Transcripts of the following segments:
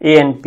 ANP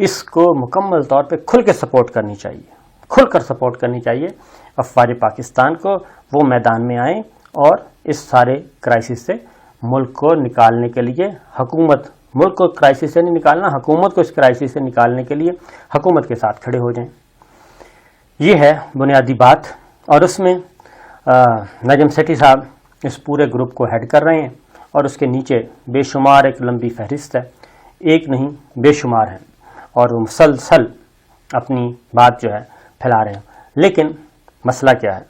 اس کو مکمل طور پہ کھل کے سپورٹ کرنی چاہیے، کھل کر سپورٹ کرنی چاہیے افواج پاکستان کو، وہ میدان میں آئیں اور اس سارے کرائسس سے ملک کو نکالنے کے لیے حکومت، ملک کو کرائسس سے نہیں نکالنا، حکومت کو اس کرائسس سے نکالنے کے لیے حکومت کے ساتھ کھڑے ہو جائیں۔ یہ ہے بنیادی بات، اور اس میں نجم سیٹھی صاحب اس پورے گروپ کو ہیڈ کر رہے ہیں، اور اس کے نیچے بے شمار ایک لمبی فہرست ہے، ایک نہیں بے شمار ہیں، اور وہ مسلسل اپنی بات جو ہے پھیلا رہے ہیں۔ لیکن مسئلہ کیا ہے؟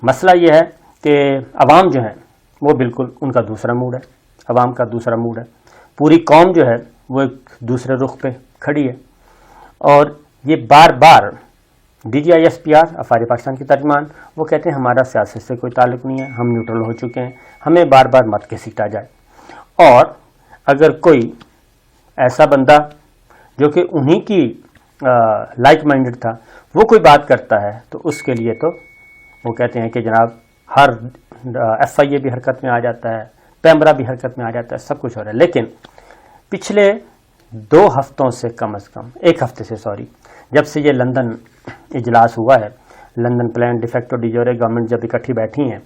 مسئلہ یہ ہے کہ عوام جو ہے وہ بالکل ان کا دوسرا موڈ ہے، عوام کا دوسرا موڈ ہے، پوری قوم جو ہے وہ ایک دوسرے رخ پہ کھڑی ہے، اور یہ بار بار DGISPR افواج پاکستان کے ترجمان وہ کہتے ہیں ہمارا سیاست سے کوئی تعلق نہیں ہے، ہم نیوٹرل ہو چکے ہیں، ہمیں بار بار مت گھسیٹا جائے۔ اور اگر کوئی ایسا بندہ جو کہ انہی کی لائک مائنڈڈ تھا وہ کوئی بات کرتا ہے تو اس کے لیے تو وہ کہتے ہیں کہ جناب ہر FIA بھی حرکت میں آ جاتا ہے، پیمرا بھی حرکت میں آ جاتا ہے، سب کچھ ہو رہا ہے۔ لیکن پچھلے 2 ہفتوں سے کم از کم 1 ہفتے سے جب سے یہ لندن اجلاس ہوا ہے، لندن پلان ڈیفیکٹو ڈیجورے گورنمنٹ جب اکٹھی بیٹھی ہیں،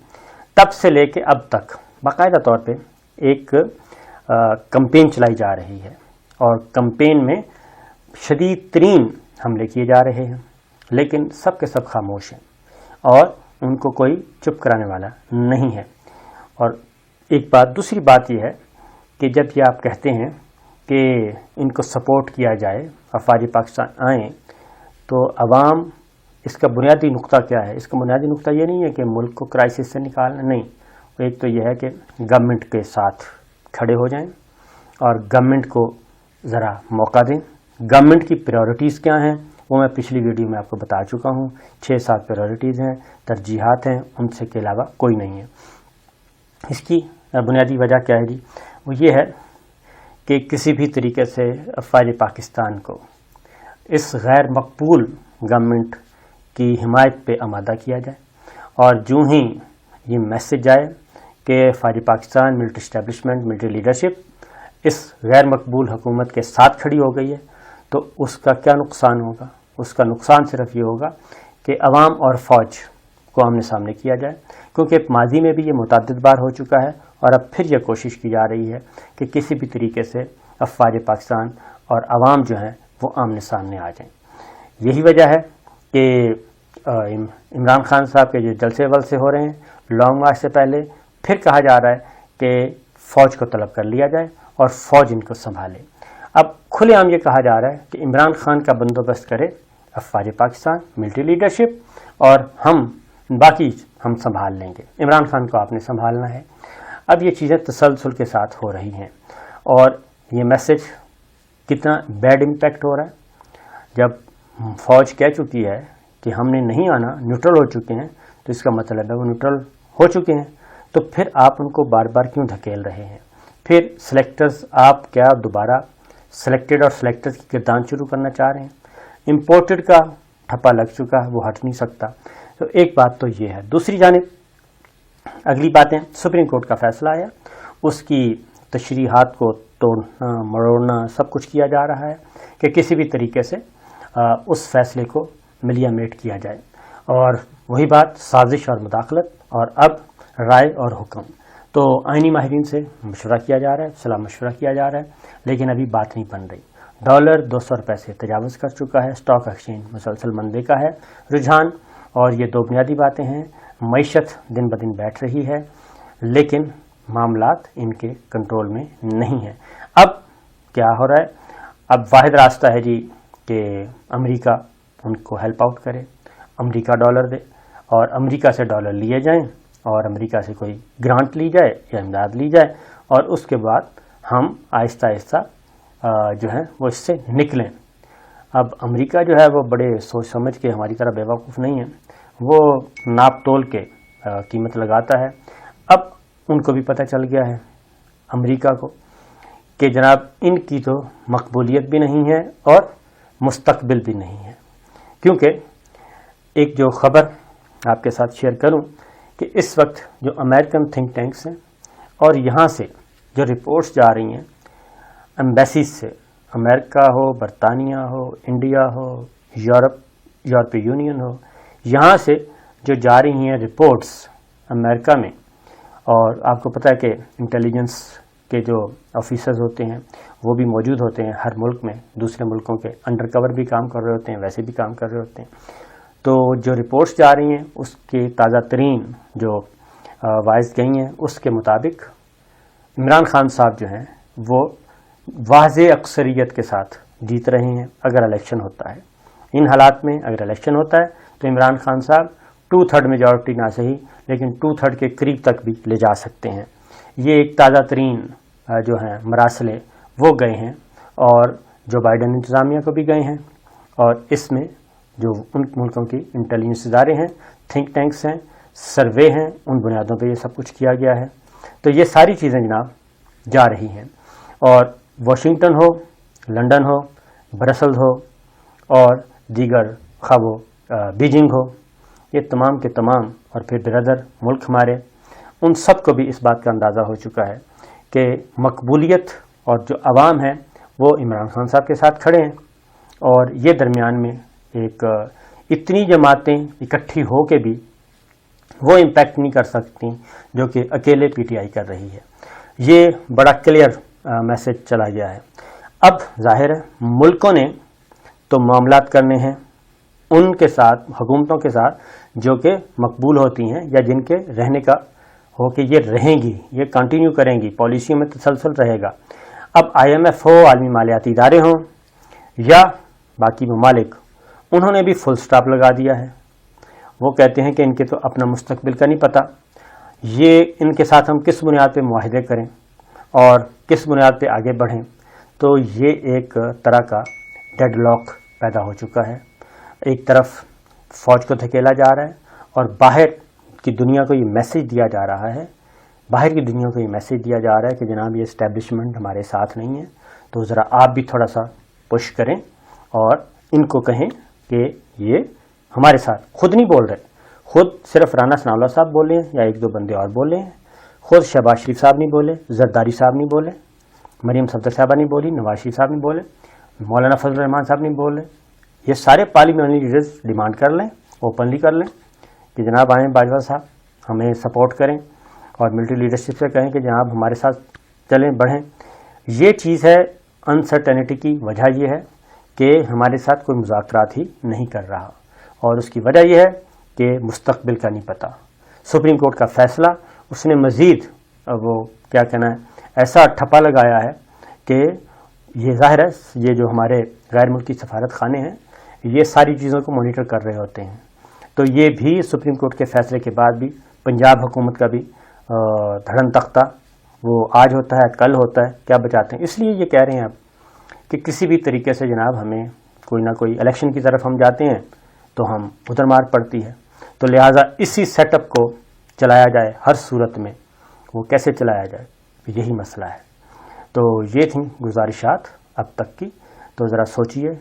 تب سے لے کے اب تک باقاعدہ طور پہ ایک کمپین چلائی جا رہی ہے، اور کمپین میں شدید ترین حملے کیے جا رہے ہیں، لیکن سب کے سب خاموش ہیں اور ان کو کوئی چپ کرانے والا نہیں ہے۔ اور ایک بات، دوسری بات یہ ہے کہ جب یہ آپ کہتے ہیں کہ ان کو سپورٹ کیا جائے، افواج پاکستان آئیں، تو عوام اس کا بنیادی نقطہ کیا ہے؟ اس کا بنیادی نقطہ یہ نہیں ہے کہ ملک کو کرائسس سے نکالنا، نہیں، ایک تو یہ ہے کہ گورنمنٹ کے ساتھ کھڑے ہو جائیں اور گورنمنٹ کو ذرا موقع دیں۔ گورنمنٹ کی پریورٹیز کیا ہیں وہ میں پچھلی ویڈیو میں آپ کو بتا چکا ہوں، 6-7 پریورٹیز ہیں، ترجیحات ہیں، ان سے کے علاوہ کوئی نہیں ہے۔ اس کی بنیادی وجہ کیا ہے جی؟ وہ یہ ہے کہ کسی بھی طریقے سے افواج پاکستان کو اس غیر مقبول گورنمنٹ کی حمایت پہ آمادہ کیا جائے، اور جو ہی یہ میسج آئے کہ افواج Pakistan, military establishment, military leadership اس غیر مقبول حکومت کے ساتھ کھڑی ہو گئی ہے، تو اس کا کیا نقصان ہوگا؟ اس کا نقصان صرف یہ ہوگا کہ عوام اور فوج کو آمنے سامنے کیا جائے، کیونکہ ماضی میں بھی یہ متعدد بار ہو چکا ہے، اور اب پھر یہ کوشش کی جا رہی ہے کہ کسی بھی طریقے سے افواج پاکستان اور عوام جو ہیں وہ آمنے سامنے آ جائیں۔ یہی وجہ ہے کہ عمران خان صاحب کے جو جلسے ولسے ہو رہے ہیں لانگ مارچ سے پہلے، پھر کہا جا رہا ہے کہ فوج کو طلب کر لیا جائے اور فوج ان کو سنبھالے۔ اب کھلے عام یہ کہا جا رہا ہے کہ عمران خان کا بندوبست کرے افواج پاکستان، ملٹری لیڈرشپ، اور ہم باقی ہم سنبھال لیں گے، عمران خان کو آپ نے سنبھالنا ہے۔ اب یہ چیزیں تسلسل کے ساتھ ہو رہی ہیں، اور یہ میسج کتنا بیڈ امپیکٹ ہو رہا ہے۔ جب فوج کہہ چکی ہے کہ ہم نے نہیں آنا، نیوٹرل ہو چکے ہیں، تو اس کا مطلب ہے وہ نیوٹرل ہو چکے ہیں، تو پھر آپ ان کو بار بار کیوں دھکیل رہے ہیں؟ پھر سلیکٹرز آپ کیا دوبارہ سلیکٹڈ اور سلیکٹرز کی گردان شروع کرنا چاہ رہے ہیں؟ امپورٹڈ کا ٹھپا لگ چکا ہے، وہ ہٹ نہیں سکتا۔ تو ایک بات تو یہ ہے۔ دوسری جانب اگلی باتیں، سپریم کورٹ کا فیصلہ آیا، اس کی تشریحات کو توڑنا مروڑنا سب کچھ کیا جا رہا ہے کہ کسی بھی طریقے سے اس فیصلے کو ملیا میٹ کیا جائے، اور وہی بات سازش اور مداخلت، اور اب رائے اور حکم۔ تو آئینی ماہرین سے مشورہ کیا جا رہا ہے، صلاح مشورہ کیا جا رہا ہے، لیکن ابھی بات نہیں بن رہی۔ ڈالر 200 روپے سے تجاوز کر چکا ہے، اسٹاک ایکسچینج مسلسل مندے کا ہے رجحان، اور یہ 2 بنیادی باتیں ہیں۔ معیشت دن بدن بیٹھ رہی ہے، لیکن معاملات ان کے کنٹرول میں نہیں ہیں۔ اب کیا ہو رہا ہے؟ اب واحد راستہ ہے جی کہ امریکہ ان کو ہیلپ آؤٹ کرے، امریکہ ڈالر دے، اور امریکہ سے ڈالر لیے جائیں، اور امریکہ سے کوئی گرانٹ لی جائے یا امداد لی جائے، اور اس کے بعد ہم آہستہ آہستہ جو ہے وہ اس سے نکلیں۔ اب امریکہ جو ہے وہ بڑے سوچ سمجھ کے ہماری طرح بیوقوف نہیں ہے، وہ ناپ تول کے قیمت لگاتا ہے۔ اب ان کو بھی پتہ چل گیا ہے امریکہ کو کہ جناب ان کی تو مقبولیت بھی نہیں ہے اور مستقبل بھی نہیں ہے، کیونکہ ایک جو خبر آپ کے ساتھ شیئر کروں کہ اس وقت جو امریکن تھنک ٹینکس ہیں اور یہاں سے جو رپورٹس جا رہی ہیں ایمبیسیز سے، امریکہ ہو، برطانیہ ہو، انڈیا ہو، یورپی یونین ہو، یہاں سے جو جا رہی ہیں رپورٹس امریکہ میں، اور آپ کو پتہ ہے کہ انٹیلیجنس کے جو آفیسرز ہوتے ہیں وہ بھی موجود ہوتے ہیں ہر ملک میں، دوسرے ملکوں کے انڈر کور بھی کام کر رہے ہوتے ہیں، ویسے بھی کام کر رہے ہوتے ہیں. تو جو رپورٹس جا رہی ہیں اس کے تازہ ترین جو وائز گئی ہیں اس کے مطابق عمران خان صاحب جو ہیں وہ واضح اکثریت کے ساتھ جیت رہے ہیں اگر الیکشن ہوتا ہے. ان حالات میں اگر الیکشن ہوتا ہے تو عمران خان صاحب 2/3 میجورٹی نہ صحیح لیکن 2/3 کے قریب تک بھی لے جا سکتے ہیں. یہ ایک تازہ ترین جو ہیں مراسلے وہ گئے ہیں، اور جو بائیڈن انتظامیہ کو بھی گئے ہیں، اور اس میں جو ان ملکوں کی انٹیلیجنس ادارے ہیں، تھنک ٹینکس ہیں، سروے ہیں، ان بنیادوں پہ یہ سب کچھ کیا گیا ہے. تو یہ ساری چیزیں جناب جا رہی ہیں، اور واشنگٹن ہو، لندن ہو، برسلز ہو اور دیگر خواہ بیجنگ ہو، یہ تمام کے تمام اور پھر بردر ملک ہمارے، ان سب کو بھی اس بات کا اندازہ ہو چکا ہے کہ مقبولیت اور جو عوام ہے وہ عمران خان صاحب کے ساتھ کھڑے ہیں، اور یہ درمیان میں ایک اتنی جماعتیں اکٹھی ہو کے بھی وہ امپیکٹ نہیں کر سکتی جو کہ اکیلے پی ٹی آئی کر رہی ہے. یہ بڑا کلیئر میسج چلا گیا ہے. اب ظاہر ہے ملکوں نے تو معاملات کرنے ہیں ان کے ساتھ، حکومتوں کے ساتھ جو کہ مقبول ہوتی ہیں یا جن کے رہنے کا ہو کہ یہ رہیں گی، یہ کنٹینیو کریں گی، پالیسیوں میں تسلسل رہے گا. اب IMF ہو، عالمی مالیاتی ادارے ہوں یا باقی ممالک، انہوں نے بھی فل سٹاپ لگا دیا ہے. وہ کہتے ہیں کہ ان کے تو اپنا مستقبل کا نہیں پتہ، یہ ان کے ساتھ ہم کس بنیاد پہ معاہدے کریں اور کس بنیاد پہ آگے بڑھیں. تو یہ ایک طرح کا ڈیڈ لاک پیدا ہو چکا ہے. ایک طرف فوج کو دھکیلا جا رہا ہے اور باہر کی دنیا کو یہ میسج دیا جا رہا ہے، کہ جناب یہ اسٹیبلشمنٹ ہمارے ساتھ نہیں ہے، تو ذرا آپ بھی تھوڑا سا پش کریں اور ان کو کہیں کہ یہ ہمارے ساتھ. خود نہیں بول رہے، خود صرف رانا ثناء اللہ صاحب بولے ہیں یا 1-2 بندے اور بولے ہیں، خود شہباز شریف صاحب نہیں بولے، زرداری صاحب نہیں بولے، مریم صفدر صاحبہ نہیں بولی، نواز شریف صاحب نہیں بولے، مولانا فضل الرحمان صاحب نہیں بولے. یہ سارے پارلیمنٹری لیڈرز ڈیمانڈ کر لیں، اوپنلی کر لیں کہ جناب آئیں باجوہ صاحب ہمیں سپورٹ کریں، اور ملٹری لیڈرشپ سے کہیں کہ جناب ہمارے ساتھ چلیں، بڑھیں. یہ چیز ہے انسرٹینٹی کی وجہ یہ ہے کہ ہمارے ساتھ کوئی مذاکرات ہی نہیں کر رہا، اور اس کی وجہ یہ ہے کہ مستقبل کا نہیں پتہ. سپریم کورٹ کا فیصلہ اس نے مزید وہ کیا کہنا ہے ایسا ٹھپا لگایا ہے کہ یہ ظاہر ہے یہ جو ہمارے غیر ملکی سفارت خانے ہیں یہ ساری چیزوں کو مانیٹر کر رہے ہوتے ہیں. تو یہ بھی سپریم کورٹ کے فیصلے کے بعد بھی پنجاب حکومت کا بھی دھڑن تختہ وہ آج ہوتا ہے کل ہوتا ہے، کیا بچاتے ہیں. اس لیے یہ کہہ رہے ہیں آپ کہ کسی بھی طریقے سے جناب ہمیں کوئی نہ کوئی الیکشن کی طرف ہم جاتے ہیں تو ہم ادھر مار پڑتی ہے. تو لہٰذا اسی سیٹ اپ کو چلایا جائے، ہر صورت میں وہ کیسے چلایا جائے، یہی مسئلہ ہے. تو یہ تھیں گزارشات اب تک کی. تو ذرا سوچئے